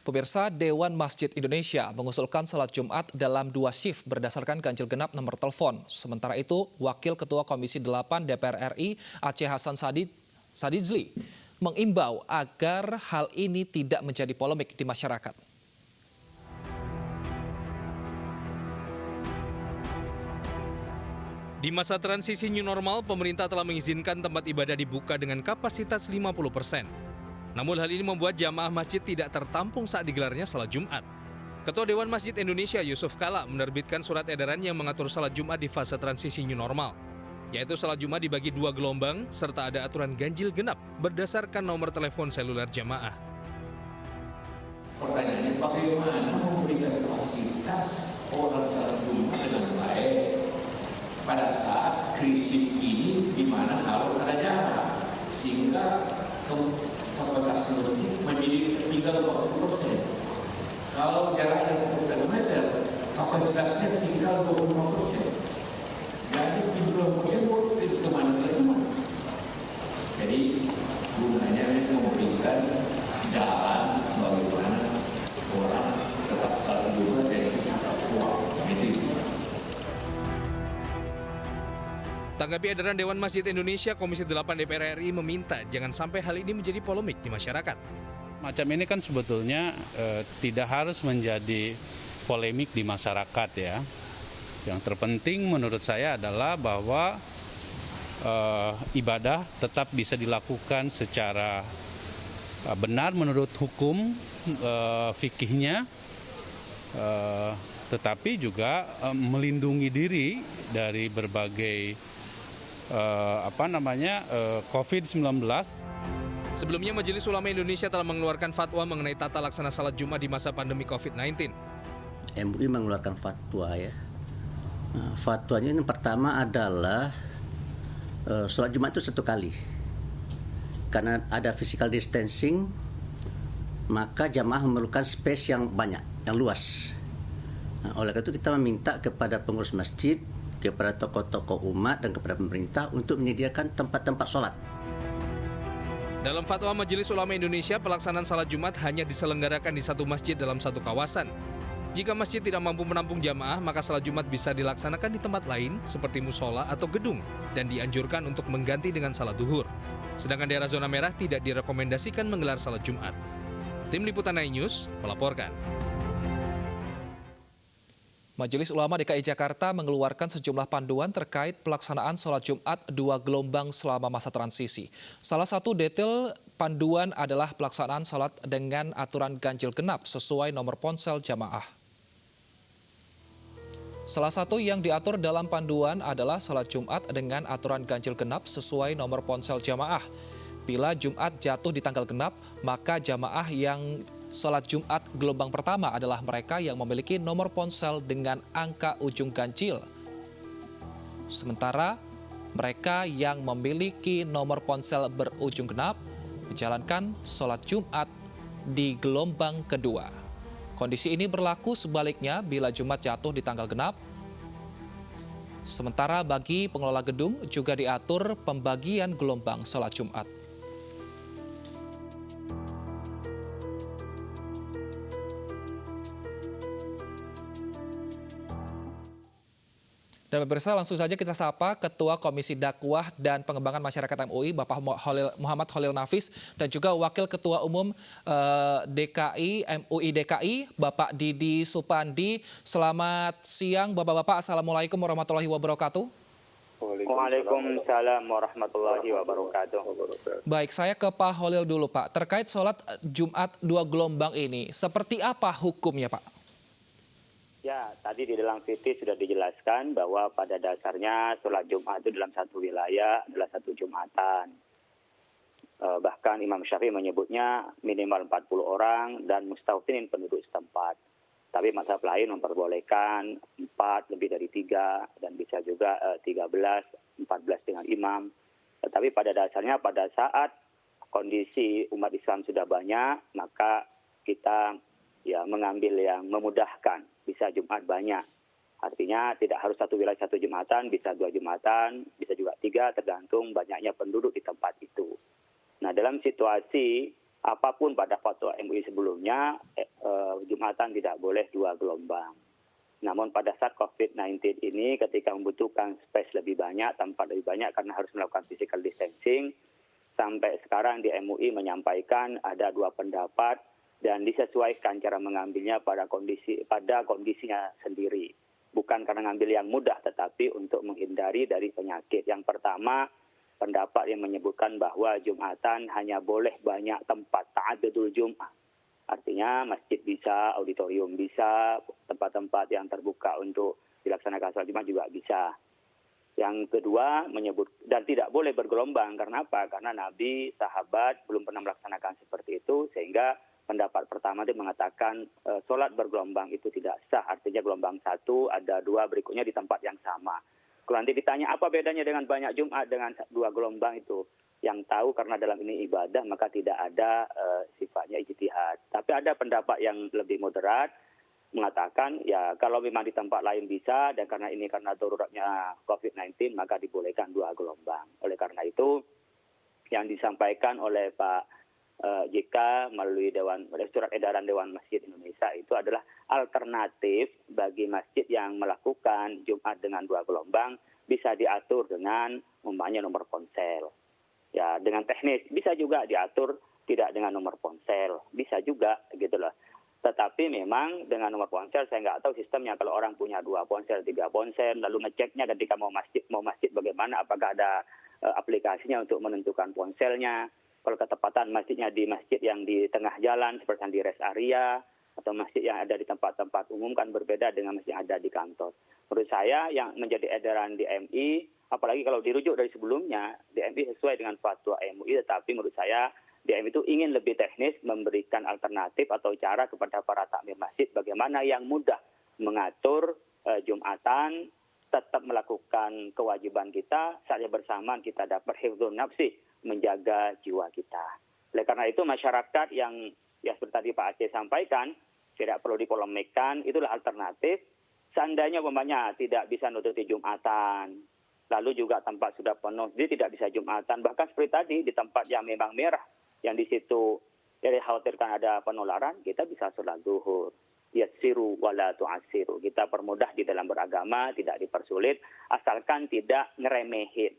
Pemirsa, Dewan Masjid Indonesia mengusulkan salat Jumat dalam 2 shift berdasarkan ganjil genap nomor telepon. Sementara itu, Wakil Ketua Komisi 8 DPR RI Aceh Hasan Sadidzli mengimbau agar hal ini tidak menjadi polemik di masyarakat. Di masa transisi new normal, pemerintah telah mengizinkan tempat ibadah dibuka dengan kapasitas 50%. Namun hal ini membuat jamaah masjid tidak tertampung saat digelarnya salat Jumat. Ketua Dewan Masjid Indonesia Yusuf Kala menerbitkan surat edaran yang mengatur salat Jumat di fase transisi new normal, yaitu salat Jumat dibagi 2 gelombang serta ada aturan ganjil genap berdasarkan nomor telepon seluler jamaah. Pertanyaannya, bagaimana memberikan fasilitas orang salat Jumat dengan baik pada saat krisis ini di mana harus ada jarak sehingga kapasitas masjid menjadi tinggal 40%. Kalau jaraknya 1,5 meter, kapasitasnya tinggal 25%. Jadi 70% kemana saja? Jadi gunanya memberikan jalan bagaimana orang tetap salat juga dan tetap kuat. Tanggapi edaran Dewan Masjid Indonesia, Komisi 8 DPR RI meminta jangan sampai hal ini menjadi polemik di masyarakat. Macam ini kan sebetulnya tidak harus menjadi polemik di masyarakat ya. Yang terpenting menurut saya adalah bahwa ibadah tetap bisa dilakukan secara benar menurut hukum fikihnya, tetapi juga melindungi diri dari berbagai COVID-19. Sebelumnya, Majelis Ulama Indonesia telah mengeluarkan fatwa mengenai tata laksana salat Jumat di masa pandemi COVID-19. MUI mengeluarkan fatwa ya. Fatwanya yang pertama adalah salat Jumat itu 1 kali. Karena ada physical distancing, maka jamaah memerlukan space yang banyak, yang luas. Oleh karena itu kita meminta kepada pengurus masjid, kepada tokoh-tokoh umat dan kepada pemerintah untuk menyediakan tempat-tempat sholat. Dalam fatwa Majelis Ulama Indonesia, pelaksanaan salat Jumat hanya diselenggarakan di satu masjid dalam satu kawasan. Jika masjid tidak mampu menampung jamaah, maka salat Jumat bisa dilaksanakan di tempat lain seperti musola atau gedung dan dianjurkan untuk mengganti dengan salat duhur. Sedangkan daerah zona merah tidak direkomendasikan menggelar salat Jumat. Tim Liputan iNews melaporkan. Majelis Ulama DKI Jakarta mengeluarkan sejumlah panduan terkait pelaksanaan sholat Jumat 2 gelombang selama masa transisi. Salah satu detail panduan adalah pelaksanaan sholat dengan aturan ganjil genap sesuai nomor ponsel jamaah. Salah satu yang diatur dalam panduan adalah sholat Jumat dengan aturan ganjil genap sesuai nomor ponsel jamaah. Bila Jumat jatuh di tanggal genap, maka jamaah yang sholat Jumat gelombang pertama adalah mereka yang memiliki nomor ponsel dengan angka ujung ganjil. Sementara mereka yang memiliki nomor ponsel berujung genap menjalankan sholat Jumat di gelombang kedua. Kondisi ini berlaku sebaliknya bila Jumat jatuh di tanggal genap. Sementara bagi pengelola gedung juga diatur pembagian gelombang sholat Jumat. Dan pemirsa, langsung saja kita sapa Ketua Komisi Dakwah dan Pengembangan Masyarakat MUI, Bapak Muhammad Khalil Nafis, dan juga Wakil Ketua Umum MUI DKI, Bapak Didi Supandi. Selamat siang, Bapak-Bapak. Assalamualaikum warahmatullahi wabarakatuh. Waalaikumsalam warahmatullahi wabarakatuh. Baik, saya ke Pak Khalil dulu, Pak. Terkait sholat Jumat 2 gelombang ini, seperti apa hukumnya, Pak? Ya, tadi di dalam fikih sudah dijelaskan bahwa pada dasarnya sholat Jumat itu dalam satu wilayah adalah satu Jumatan. Bahkan Imam Syafi'i menyebutnya minimal 40 orang dan mustautin penduduk setempat. Tapi mazhab lain memperbolehkan 4 lebih dari 3 dan bisa juga 13, 14 dengan imam. Tetapi pada dasarnya pada saat kondisi umat Islam sudah banyak, maka kita mengambil yang memudahkan, bisa Jumat banyak. Artinya tidak harus satu wilayah satu Jumatan, bisa 2 Jumatan, bisa juga 3, tergantung banyaknya penduduk di tempat itu. Nah, dalam situasi apapun pada fatwa MUI sebelumnya, Jumatan tidak boleh 2 gelombang. Namun pada saat COVID-19 ini ketika membutuhkan space lebih banyak, tempat lebih banyak karena harus melakukan physical distancing, sampai sekarang di MUI menyampaikan ada 2 pendapat dan disesuaikan cara mengambilnya pada kondisinya sendiri. Bukan karena ngambil yang mudah, tetapi untuk menghindari dari penyakit. Yang pertama, pendapat yang menyebutkan bahwa Jumatan hanya boleh banyak tempat, ta'adudul Jum'ah. Artinya masjid bisa, auditorium bisa, tempat-tempat yang terbuka untuk dilaksanakan sholat Jumat juga bisa. Yang kedua menyebut dan tidak boleh bergelombang. Karena apa? Karena Nabi, sahabat belum pernah melaksanakan seperti itu, sehingga pendapat pertama itu mengatakan sholat bergelombang itu tidak sah. Artinya gelombang 1, ada 2 berikutnya di tempat yang sama. Kalau nanti ditanya apa bedanya dengan banyak Jumat dengan 2 gelombang itu, yang tahu karena dalam ini ibadah maka tidak ada sifatnya ijtihad. Tapi ada pendapat yang lebih moderat mengatakan ya kalau memang di tempat lain bisa dan karena ini karena daruratnya COVID-19 maka dibolehkan 2 gelombang. Oleh karena itu yang disampaikan oleh Pak JK melalui surat edaran Dewan Masjid Indonesia itu adalah alternatif bagi masjid yang melakukan Jumat dengan 2 gelombang bisa diatur dengan umpamanya nomor ponsel. Ya, dengan teknis bisa juga diatur tidak dengan nomor ponsel, bisa juga gitu loh. Tetapi memang dengan nomor ponsel saya nggak tahu sistemnya kalau orang punya 2 ponsel, 3 ponsel, lalu ngeceknya ketika mau masjid bagaimana, apakah ada aplikasinya untuk menentukan ponselnya. Kalau ketepatan masjidnya di masjid yang di tengah jalan seperti di rest area atau masjid yang ada di tempat-tempat umum kan berbeda dengan masjid yang ada di kantor. Menurut saya yang menjadi edaran di MI, apalagi kalau dirujuk dari sebelumnya, di MI sesuai dengan fatwa MUI, tetapi menurut saya di MI itu ingin lebih teknis memberikan alternatif atau cara kepada para takmir masjid bagaimana yang mudah mengatur Jumatan, tetap melakukan kewajiban kita, saatnya bersamaan kita dapat hifdzun nafsi, menjaga jiwa kita. Oleh karena itu masyarakat yang ya seperti tadi Pak Aceh sampaikan, tidak perlu dipolemikkan, itulah alternatif. Seandainya umpamanya tidak bisa nutupi Jumatan, lalu juga tempat sudah penuh, dia tidak bisa Jumatan. Bahkan seperti tadi di tempat yang memang merah, yang di situ jadi khawatirkan ada penularan, kita bisa sholat zuhur. Yassiru wala tu'assiru. Kita permudah di dalam beragama, tidak dipersulit, asalkan tidak ngeremehin.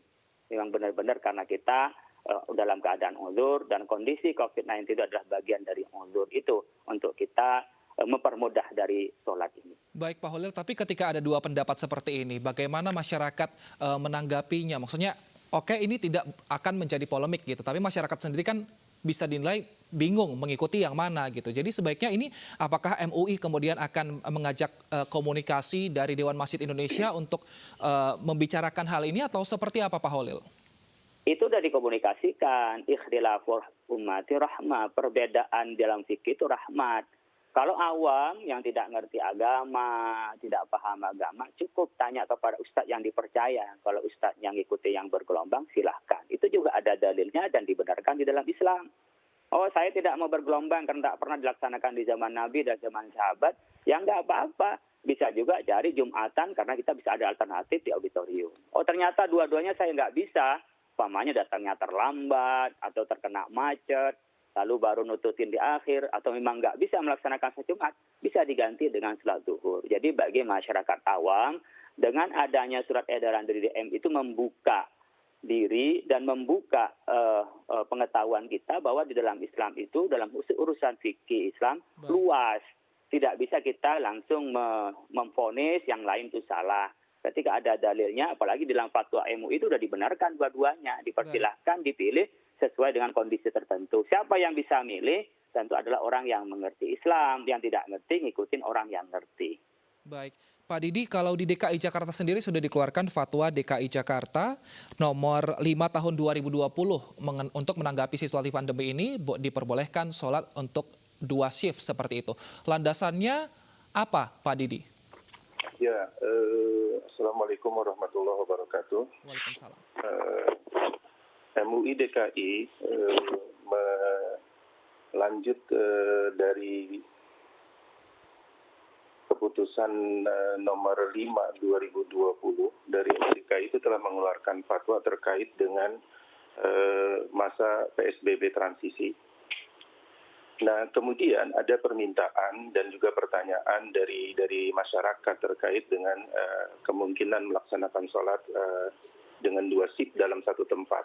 Memang benar-benar karena kita dalam keadaan uzur dan kondisi COVID-19 itu adalah bagian dari uzur itu untuk kita mempermudah dari sholat ini. Baik Pak Holil, tapi ketika ada 2 pendapat seperti ini, bagaimana masyarakat menanggapinya? Maksudnya, oke, ini tidak akan menjadi polemik gitu, tapi masyarakat sendiri kan bisa dinilai bingung mengikuti yang mana gitu. Jadi sebaiknya ini apakah MUI kemudian akan mengajak komunikasi dari Dewan Masjid Indonesia untuk membicarakan hal ini atau seperti apa Pak Holil? Itu sudah dikomunikasikan, ikhtilaful ummati rahmah, perbedaan dalam fikih itu rahmat. Kalau awam yang tidak ngerti agama, tidak paham agama, cukup tanya kepada ustadz yang dipercaya. Kalau ustadz yang ikuti yang bergelombang, silahkan. Itu juga ada dalilnya dan dibenarkan di dalam Islam. Oh, saya tidak mau bergelombang karena tidak pernah dilaksanakan di zaman Nabi dan zaman sahabat. Ya nggak apa-apa. Bisa juga cari Jumatan karena kita bisa ada alternatif di auditorium. Oh, ternyata dua-duanya saya nggak bisa. Umpamanya datangnya terlambat atau terkena macet, lalu baru nututin di akhir, atau memang nggak bisa melaksanakan sholat Jumat, bisa diganti dengan sholat zuhur. Jadi bagi masyarakat awam, dengan adanya surat edaran dari DM itu membuka diri dan membuka pengetahuan kita bahwa di dalam Islam itu, dalam urusan fikih Islam, luas. Tidak bisa kita langsung memvonis yang lain itu salah. Ketika ada dalilnya, apalagi dalam fatwa MUI itu sudah dibenarkan dua-duanya, dipersilahkan dipilih sesuai dengan kondisi tertentu. Siapa yang bisa milih? Tentu adalah orang yang mengerti Islam, yang tidak ngerti ngikutin orang yang ngerti. Baik, Pak Didi, kalau di DKI Jakarta sendiri sudah dikeluarkan fatwa DKI Jakarta nomor 5 tahun 2020 untuk menanggapi situasi pandemi ini diperbolehkan sholat untuk 2 shift seperti itu. Landasannya apa, Pak Didi? Ya, Assalamualaikum warahmatullahi wabarakatuh. Waalaikumsalam. MUI DKI melanjut dari keputusan nomor 5 2020 dari DKI itu telah mengeluarkan fatwa terkait dengan masa PSBB transisi. Nah, kemudian ada permintaan dan juga pertanyaan dari masyarakat terkait dengan kemungkinan melaksanakan sholat dengan 2 shift dalam satu tempat.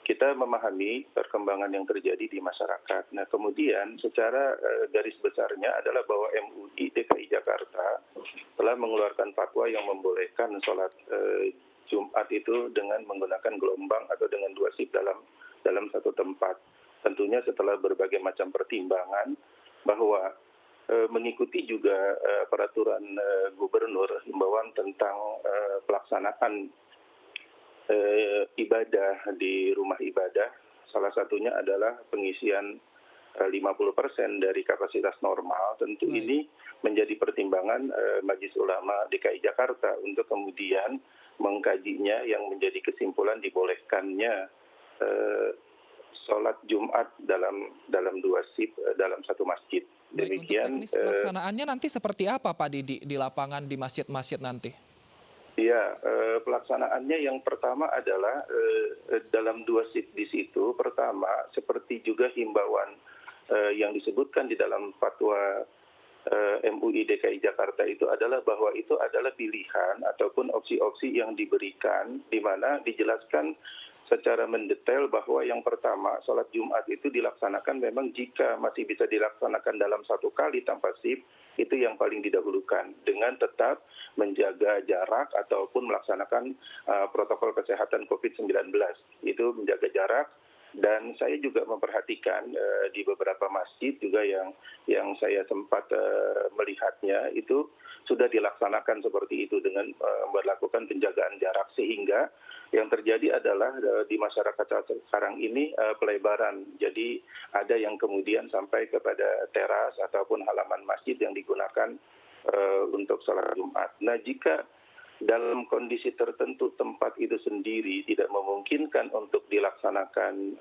Kita memahami perkembangan yang terjadi di masyarakat. Nah, kemudian secara garis besarnya adalah bahwa MUI DKI Jakarta telah mengeluarkan fatwa yang membolehkan sholat Jumat itu dengan menggunakan gelombang atau dengan 2 shift dalam satu tempat. Tentunya setelah berbagai macam pertimbangan bahwa mengikuti juga peraturan gubernur himbauan tentang pelaksanaan ibadah di rumah ibadah, salah satunya adalah pengisian 50% dari kapasitas normal. Tentu ini menjadi pertimbangan Majelis Ulama DKI Jakarta untuk kemudian mengkajinya, yang menjadi kesimpulan dibolehkannya sholat Jumat dalam 2 shift dalam satu masjid. Demikian. Untuk teknis pelaksanaannya nanti seperti apa Pak Didi di lapangan di masjid-masjid nanti? Ya, pelaksanaannya yang pertama adalah dalam 2 shift di situ. Pertama, seperti juga himbauan yang disebutkan di dalam fatwa MUI DKI Jakarta itu adalah bahwa itu adalah pilihan ataupun opsi-opsi yang diberikan, di mana dijelaskan secara mendetail bahwa yang pertama, sholat Jumat itu dilaksanakan memang jika masih bisa dilaksanakan dalam 1 kali tanpa shift, itu yang paling didahulukan, dengan tetap menjaga jarak ataupun melaksanakan protokol kesehatan COVID-19. Itu menjaga jarak. Dan saya juga memperhatikan di beberapa masjid juga yang saya sempat melihatnya itu sudah dilaksanakan seperti itu dengan melakukan penjagaan jarak, sehingga yang terjadi adalah di masyarakat sekarang ini pelebaran. Jadi ada yang kemudian sampai kepada teras ataupun halaman masjid yang digunakan untuk sholat Jumat. Nah, jika dalam kondisi tertentu tempat itu sendiri tidak memungkinkan untuk dilaksanakan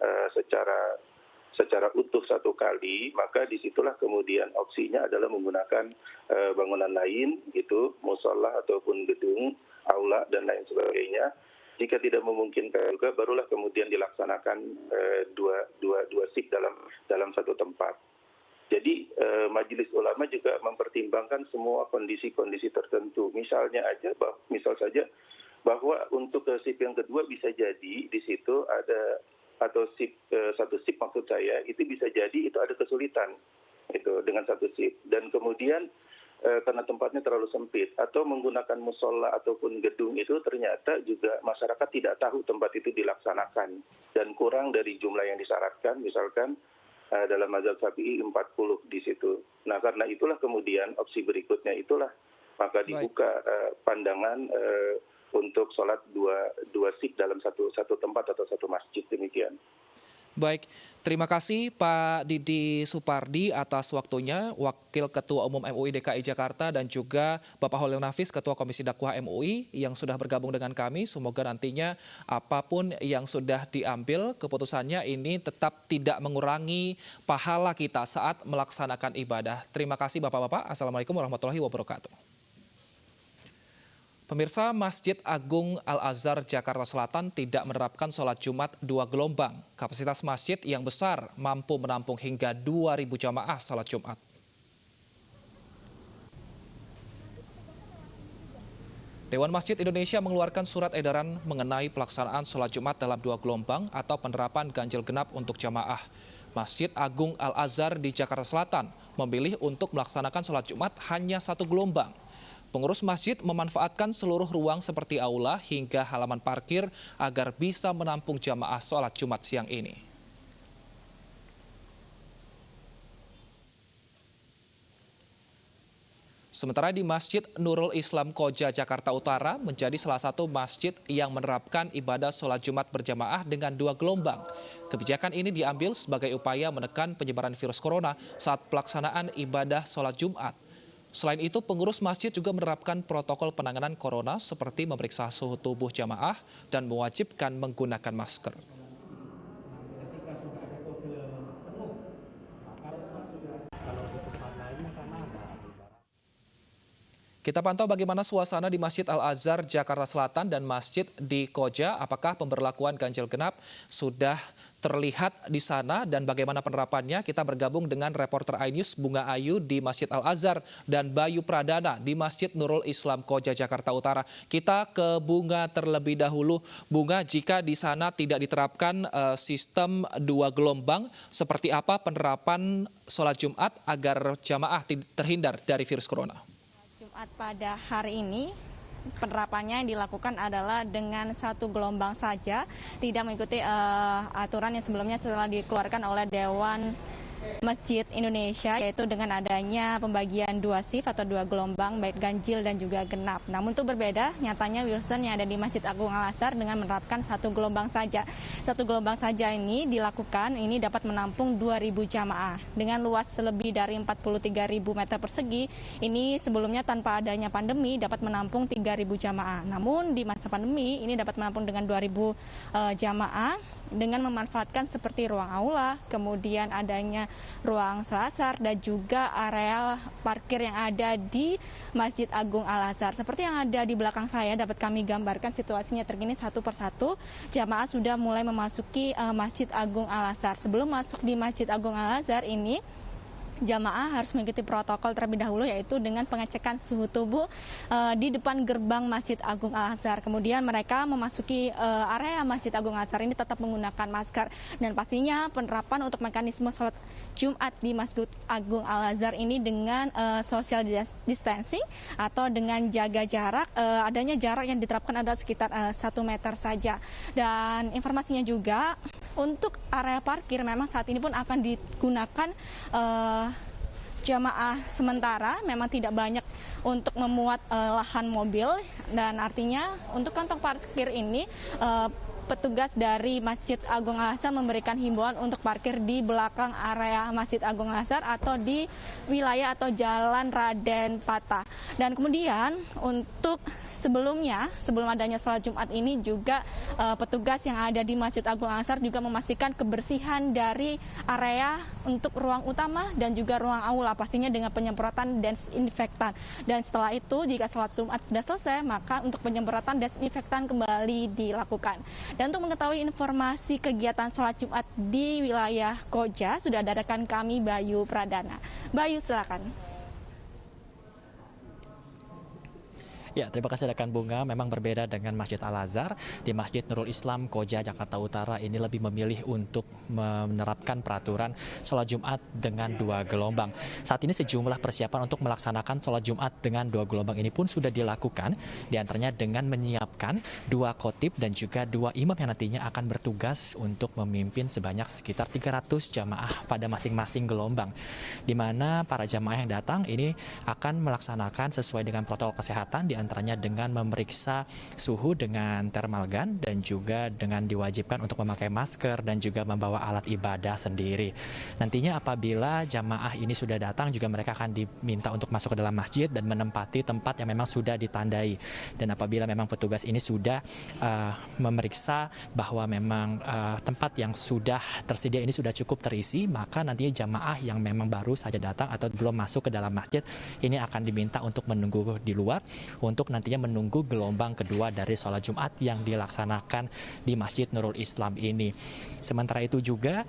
secara utuh 1 kali, maka disitulah kemudian opsinya adalah menggunakan bangunan lain, itu musola ataupun gedung, aula dan lain sebagainya. Jika tidak memungkinkan juga, barulah kemudian dilaksanakan dua shift dalam satu tempat. Jadi Majelis Ulama juga mempertimbangkan semua kondisi-kondisi tertentu. Misal saja bahwa untuk shift yang kedua bisa jadi di situ ada, atau satu shift maksud saya, itu bisa jadi itu ada kesulitan itu dengan satu shift. Dan kemudian karena tempatnya terlalu sempit atau menggunakan musola ataupun gedung itu, ternyata juga masyarakat tidak tahu tempat itu dilaksanakan dan kurang dari jumlah yang disyaratkan, misalkan dalam mazhab Syafi'i 40 di situ. Nah, karena itulah kemudian opsi berikutnya itulah maka dibuka pandangan untuk sholat dua shift dalam satu tempat atau satu masjid, demikian. Baik, terima kasih Pak Didi Supardi atas waktunya, Wakil Ketua Umum MUI DKI Jakarta, dan juga Bapak Holil Nafis, Ketua Komisi Dakwah MUI yang sudah bergabung dengan kami. Semoga nantinya apapun yang sudah diambil keputusannya ini tetap tidak mengurangi pahala kita saat melaksanakan ibadah. Terima kasih Bapak-Bapak. Assalamualaikum warahmatullahi wabarakatuh. Pemirsa, Masjid Agung Al-Azhar Jakarta Selatan tidak menerapkan sholat Jumat 2 gelombang. Kapasitas masjid yang besar mampu menampung hingga 2.000 jamaah sholat Jumat. Dewan Masjid Indonesia mengeluarkan surat edaran mengenai pelaksanaan sholat Jumat dalam 2 gelombang atau penerapan ganjil genap untuk jamaah. Masjid Agung Al-Azhar di Jakarta Selatan memilih untuk melaksanakan sholat Jumat hanya 1 gelombang. Pengurus masjid memanfaatkan seluruh ruang seperti aula hingga halaman parkir agar bisa menampung jamaah sholat Jumat siang ini. Sementara di Masjid Nurul Islam Koja Jakarta Utara menjadi salah satu masjid yang menerapkan ibadah sholat Jumat berjamaah dengan 2 gelombang. Kebijakan ini diambil sebagai upaya menekan penyebaran virus corona saat pelaksanaan ibadah sholat Jumat. Selain itu, pengurus masjid juga menerapkan protokol penanganan corona seperti memeriksa suhu tubuh jamaah dan mewajibkan menggunakan masker. Kita pantau bagaimana suasana di Masjid Al-Azhar, Jakarta Selatan dan Masjid di Koja. Apakah pemberlakuan ganjil genap sudah terlihat di sana dan bagaimana penerapannya? Kita bergabung dengan reporter iNews Bunga Ayu di Masjid Al-Azhar dan Bayu Pradana di Masjid Nurul Islam Koja, Jakarta Utara. Kita ke Bunga terlebih dahulu. Bunga, jika di sana tidak diterapkan sistem 2 gelombang, seperti apa penerapan sholat Jumat agar jamaah terhindar dari virus corona? Jumat pada hari ini penerapannya yang dilakukan adalah dengan 1 gelombang saja, tidak mengikuti aturan yang sebelumnya telah dikeluarkan oleh Dewan Masjid Indonesia, yaitu dengan adanya pembagian 2 shift atau 2 gelombang baik ganjil dan juga genap. Namun itu berbeda nyatanya Wilson yang ada di Masjid Agung Al-Azhar dengan menerapkan 1 gelombang saja. 1 gelombang saja ini dilakukan, ini dapat menampung 2.000 jamaah dengan luas lebih dari 43.000 meter persegi. Ini sebelumnya tanpa adanya pandemi dapat menampung 3.000 jamaah. Namun di masa pandemi ini dapat menampung dengan 2.000 jamaah dengan memanfaatkan seperti ruang aula, kemudian adanya ruang selasar dan juga area parkir yang ada di Masjid Agung Al-Azhar. Seperti yang ada di belakang saya dapat kami gambarkan situasinya terkini satu persatu. Jamaah sudah mulai memasuki Masjid Agung Al-Azhar. Sebelum masuk di Masjid Agung Al-Azhar ini, jamaah harus mengikuti protokol terlebih dahulu, yaitu dengan pengecekan suhu tubuh di depan gerbang Masjid Agung Al-Azhar. Kemudian mereka memasuki area Masjid Agung Al-Azhar ini tetap menggunakan masker. Dan pastinya penerapan untuk mekanisme sholat Jumat di Masjid Agung Al-Azhar ini dengan social distancing atau dengan jaga jarak. Adanya jarak yang diterapkan adalah sekitar 1 meter saja. Dan informasinya juga untuk area parkir memang saat ini pun akan digunakan jamaah sementara, memang tidak banyak untuk memuat lahan mobil, dan artinya untuk kantong parkir ini petugas dari Masjid Agung Al-Azhar memberikan himbauan untuk parkir di belakang area Masjid Agung Al-Azhar atau di wilayah atau Jalan Raden Patah. Dan kemudian untuk sebelum adanya sholat Jumat ini juga petugas yang ada di Masjid Agung Al-Azhar juga memastikan kebersihan dari area untuk ruang utama dan juga ruang aula, pastinya dengan penyemprotan desinfektan. Dan setelah itu jika sholat Jumat sudah selesai, maka untuk penyemprotan desinfektan kembali dilakukan. Dan untuk mengetahui informasi kegiatan sholat Jumat di wilayah Koja, sudah ada rekan kami Bayu Pradana. Bayu, silakan. Ya, terima kasih rekan Bunga. Memang berbeda dengan Masjid Al-Azhar. Di Masjid Nurul Islam Koja, Jakarta Utara ini lebih memilih untuk menerapkan peraturan sholat Jumat dengan 2 gelombang. Saat ini sejumlah persiapan untuk melaksanakan sholat Jumat dengan 2 gelombang ini pun sudah dilakukan. Di antaranya dengan menyiapkan 2 khotib dan juga 2 imam yang nantinya akan bertugas untuk memimpin sebanyak sekitar 300 jamaah pada masing-masing gelombang. Di mana para jamaah yang datang ini akan melaksanakan sesuai dengan protokol kesehatan, di antaranya dengan memeriksa suhu dengan thermal gun dan juga dengan diwajibkan untuk memakai masker dan juga membawa alat ibadah sendiri. Nantinya apabila jamaah ini sudah datang juga mereka akan diminta untuk masuk ke dalam masjid dan menempati tempat yang memang sudah ditandai. Dan apabila memang petugas ini sudah memeriksa bahwa memang tempat yang sudah tersedia ini sudah cukup terisi, maka nantinya jamaah yang memang baru saja datang atau belum masuk ke dalam masjid ini akan diminta untuk menunggu di luar untuk nantinya menunggu gelombang kedua dari sholat Jumat yang dilaksanakan di Masjid Nurul Islam ini. Sementara itu juga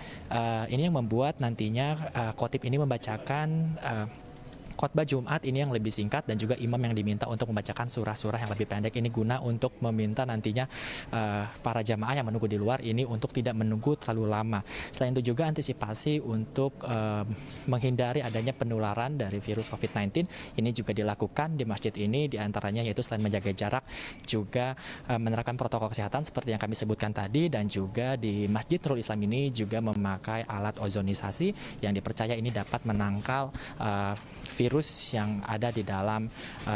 ini yang membuat nantinya khotib ini membacakan khotbah Jumat ini yang lebih singkat dan juga imam yang diminta untuk membacakan surah-surah yang lebih pendek ini guna untuk meminta nantinya para jamaah yang menunggu di luar ini untuk tidak menunggu terlalu lama. Selain itu juga antisipasi untuk menghindari adanya penularan dari virus COVID-19 ini juga dilakukan di masjid ini, diantaranya yaitu selain menjaga jarak juga menerapkan protokol kesehatan seperti yang kami sebutkan tadi, dan juga di Masjid Nurul Islam ini juga memakai alat ozonisasi yang dipercaya ini dapat menangkal virus yang ada di dalam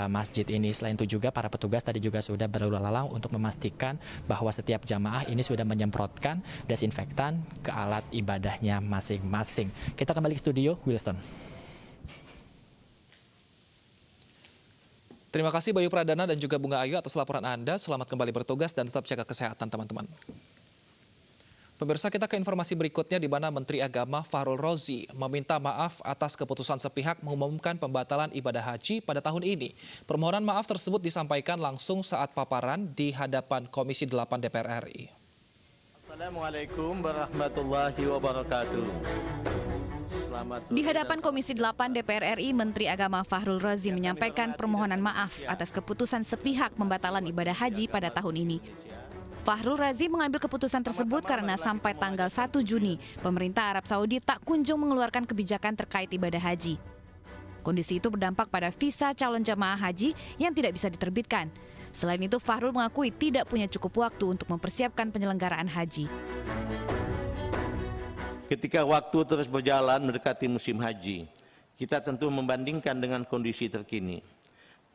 masjid ini. Selain itu juga para petugas tadi juga sudah berlalu lalang untuk memastikan bahwa setiap jamaah ini sudah menyemprotkan desinfektan ke alat ibadahnya masing-masing. Kita kembali ke studio, Wilson. Terima kasih Bayu Pradana dan juga Bunga Ayu atas laporan Anda. Selamat kembali bertugas dan tetap jaga kesehatan teman-teman. Pemirsa, kita ke informasi berikutnya di mana Menteri Agama Fahrul Razi meminta maaf atas keputusan sepihak mengumumkan pembatalan ibadah haji pada tahun ini. Permohonan maaf tersebut disampaikan langsung saat paparan di hadapan Komisi 8 DPR RI. Assalamualaikum warahmatullahi wabarakatuh. Di hadapan Komisi 8 DPR RI, Menteri Agama Fahrul Razi menyampaikan permohonan maaf atas keputusan sepihak pembatalan ibadah haji pada tahun ini. Fahrul Razi mengambil keputusan tersebut karena sampai tanggal 1 Juni, pemerintah Arab Saudi tak kunjung mengeluarkan kebijakan terkait ibadah haji. Kondisi itu berdampak pada visa calon jamaah haji yang tidak bisa diterbitkan. Selain itu, Fahrul mengakui tidak punya cukup waktu untuk mempersiapkan penyelenggaraan haji. Ketika waktu terus berjalan mendekati musim haji, kita tentu membandingkan dengan kondisi terkini.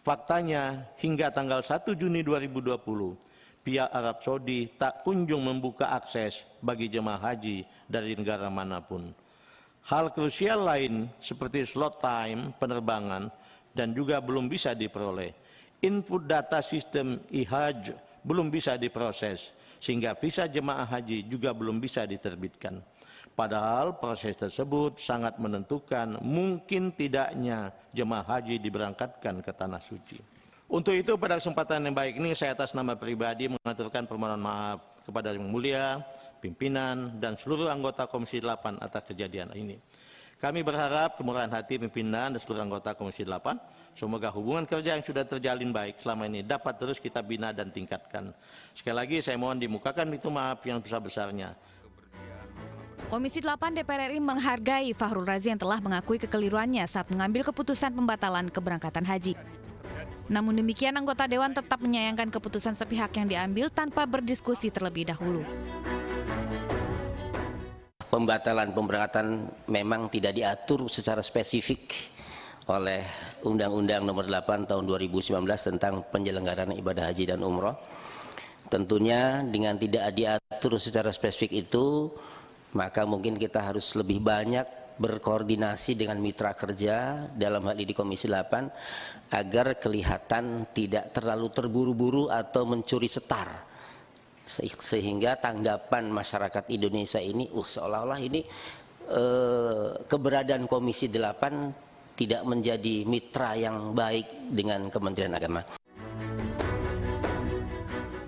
Faktanya, hingga tanggal 1 Juni 2020, pihak Arab Saudi tak kunjung membuka akses bagi jemaah haji dari negara manapun. Hal krusial lain seperti slot time penerbangan dan juga belum bisa diperoleh. Input data sistem e-hajj belum bisa diproses, sehingga visa jemaah haji juga belum bisa diterbitkan. Padahal proses tersebut sangat menentukan mungkin tidaknya jemaah haji diberangkatkan ke Tanah Suci. Untuk itu pada kesempatan yang baik ini saya atas nama pribadi mengaturkan permohonan maaf kepada Yang Mulia, pimpinan, dan seluruh anggota Komisi 8 atas kejadian ini. Kami berharap kemurahan hati pimpinan dan seluruh anggota Komisi 8, semoga hubungan kerja yang sudah terjalin baik selama ini dapat terus kita bina dan tingkatkan. Sekali lagi saya mohon dimukakan itu maaf yang besar-besarnya. Komisi 8 DPR RI menghargai Fahrul Razi yang telah mengakui kekeliruannya saat mengambil keputusan pembatalan keberangkatan haji. Namun demikian, anggota Dewan tetap menyayangkan keputusan sepihak yang diambil tanpa berdiskusi terlebih dahulu. Pembatalan pemberangkatan memang tidak diatur secara spesifik oleh Undang-Undang Nomor 8 Tahun 2019 tentang penyelenggaraan ibadah haji dan umroh. Tentunya dengan tidak diatur secara spesifik itu, maka mungkin kita harus lebih banyak berkoordinasi dengan mitra kerja dalam hal ini Komisi 8 agar kelihatan tidak terlalu terburu-buru atau mencuri setar, sehingga tanggapan masyarakat Indonesia ini seolah-olah ini keberadaan Komisi 8 tidak menjadi mitra yang baik dengan Kementerian Agama.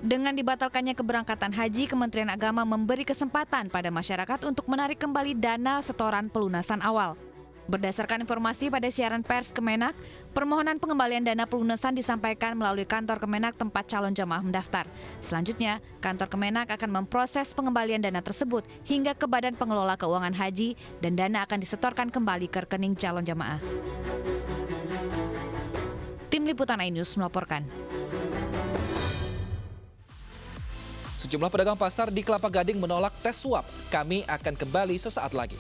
Dengan dibatalkannya keberangkatan haji, Kementerian Agama memberi kesempatan pada masyarakat untuk menarik kembali dana setoran pelunasan awal. Berdasarkan informasi pada siaran pers Kemenak, permohonan pengembalian dana pelunasan disampaikan melalui kantor Kemenak tempat calon jamaah mendaftar. Selanjutnya, kantor Kemenak akan memproses pengembalian dana tersebut hingga ke Badan Pengelola Keuangan Haji dan dana akan disetorkan kembali ke rekening calon jamaah. Tim Liputan iNews melaporkan. Sejumlah pedagang pasar di Kelapa Gading menolak tes swab. Kami akan kembali sesaat lagi.